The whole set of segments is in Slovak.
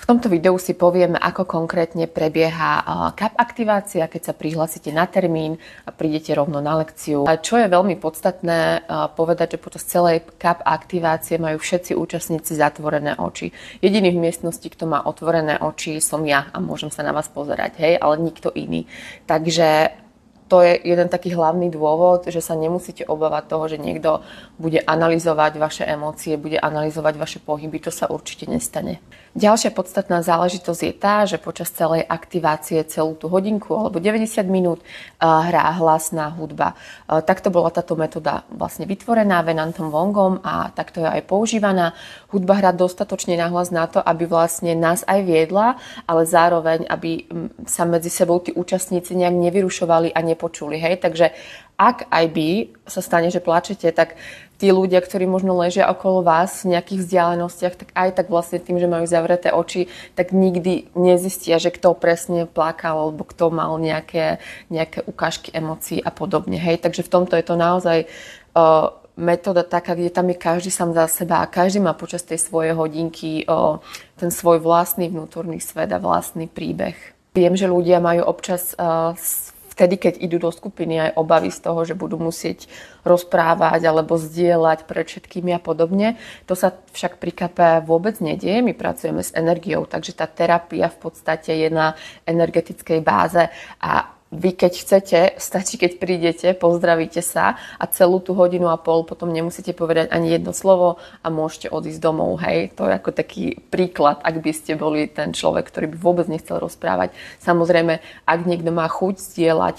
V tomto videu si povieme, ako konkrétne prebieha CAP aktivácia, keď sa prihlásite na termín a prídete rovno na lekciu. A čo je veľmi podstatné povedať, že počas celej CAP aktivácie majú všetci účastníci zatvorené oči. Jediný v miestnosti, kto má otvorené oči, som ja a môžem sa na vás pozerať, hej, ale nikto iný. Takže to je jeden taký hlavný dôvod, že sa nemusíte obávať toho, že niekto bude analyzovať vaše emócie, bude analyzovať vaše pohyby, to sa určite nestane. Ďalšia podstatná záležitosť je tá, že počas celej aktivácie celú tú hodinku alebo 90 minút hrá hlasná hudba. Takto bola táto metóda vlastne vytvorená Venantom Wongom a takto je aj používaná. Hudba hrá dostatočne nahlas na to, aby vlastne nás aj viedla, ale zároveň, aby sa medzi sebou tí účastníci nejak nevyrušovali a nepočuli. Hej? Takže ak aj by sa stane, že plačete, tak tí ľudia, ktorí možno ležia okolo vás v nejakých vzdialenostiach, tak aj tak vlastne tým, že majú zavreté oči, tak nikdy nezistia, že kto presne plakal alebo kto mal nejaké ukážky emócií a podobne. Hej? Takže v tomto je to naozaj metóda taká, kde tam je každý sám za seba a každý má počas tej svojej hodinky ten svoj vlastný vnútorný svet a vlastný príbeh. Viem, že ľudia majú občas vtedy, keď idú do skupiny, aj obavy z toho, že budú musieť rozprávať alebo zdieľať pred všetkými a podobne. To sa však pri KP vôbec nedieje. My pracujeme s energiou, takže tá terapia v podstate je na energetickej báze a vy keď chcete, stačí keď prídete, pozdravíte sa a celú tú hodinu a pol potom nemusíte povedať ani jedno slovo a môžete odísť domov. Hej, to je ako taký príklad, ak by ste boli ten človek, ktorý by vôbec nechcel rozprávať. Samozrejme, ak niekto má chuť zdieľať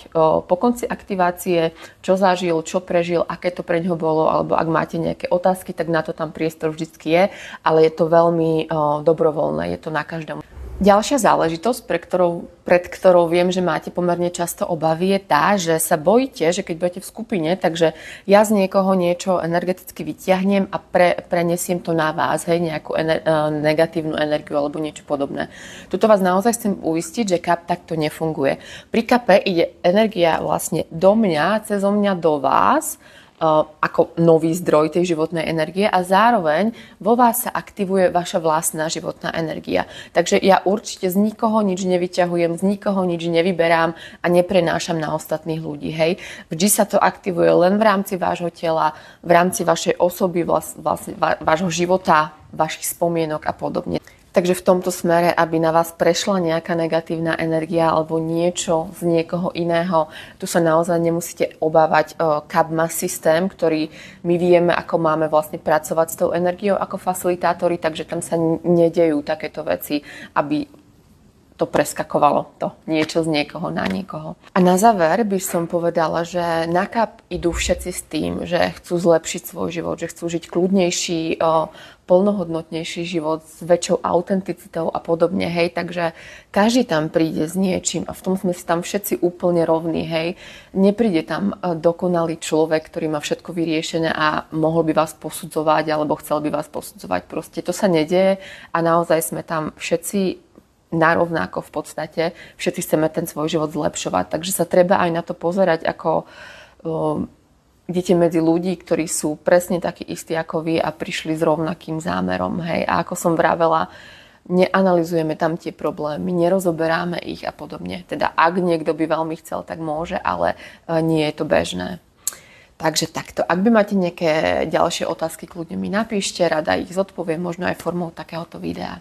po konci aktivácie, čo zažil, čo prežil, aké to pre ňoho bolo, alebo ak máte nejaké otázky, tak na to tam priestor vždycky je, ale je to veľmi dobrovoľné, je to na každom. Ďalšia záležitosť, pred ktorou viem, že máte pomerne často obavy, je tá, že sa bojíte, že keď budete v skupine, takže ja z niekoho niečo energeticky vyťahnem a prenesiem to na vás, hej, nejakú negatívnu energiu alebo niečo podobné. Tuto vás naozaj chcem uistiť, že KAP takto nefunguje. Pri KAP ide energia vlastne do mňa, cez mňa do vás, ako nový zdroj tej životnej energie a zároveň vo vás sa aktivuje vaša vlastná životná energia. Takže ja určite z nikoho nič nevyťahujem, z nikoho nič nevyberám a neprenášam na ostatných ľudí. Hej. Vždy sa to aktivuje len v rámci vášho tela, v rámci vašej osoby, vlastne vášho života, vašich spomienok a podobne. Takže v tomto smere, aby na vás prešla nejaká negatívna energia alebo niečo z niekoho iného, tu sa naozaj nemusíte obávať. KAP má systém, ktorý my vieme, ako máme vlastne pracovať s tou energiou ako facilitátori, takže tam sa nedejú takéto veci, aby to preskakovalo to niečo z niekoho na niekoho. A na záver by som povedala, že na KAP idú všetci s tým, že chcú zlepšiť svoj život, že chcú žiť kľudnejší, plnohodnotnejší život s väčšou autenticitou a podobne, hej, takže každý tam príde s niečím a v tom sme si tam všetci úplne rovní, hej. Nepríde tam dokonalý človek, ktorý má všetko vyriešené a mohol by vás posudzovať alebo chcel by vás posudzovať, proste to sa nedeje a naozaj sme tam všetci narovnako v podstate, všetci chceme ten svoj život zlepšovať, takže sa treba aj na to pozerať ako idete medzi ľudí, ktorí sú presne takí istí ako vy a prišli s rovnakým zámerom. Hej. A ako som vravela, neanalyzujeme tam tie problémy, nerozoberáme ich a podobne. Teda ak niekto by veľmi chcel, tak môže, ale nie je to bežné. Takže takto. Ak by máte nejaké ďalšie otázky, kľudne mi napíšte, rada ich zodpoviem, možno aj formou takéhoto videa.